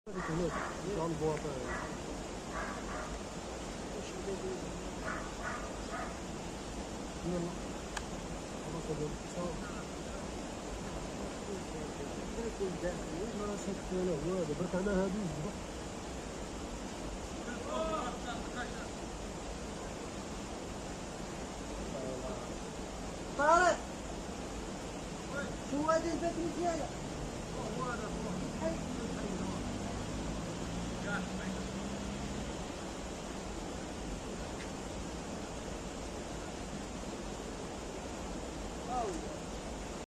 هناك dans le bois يلا خلاص هذا ما شفت انا هو هذا برك على هذا الزبط طارق شو هذا البيت ديالك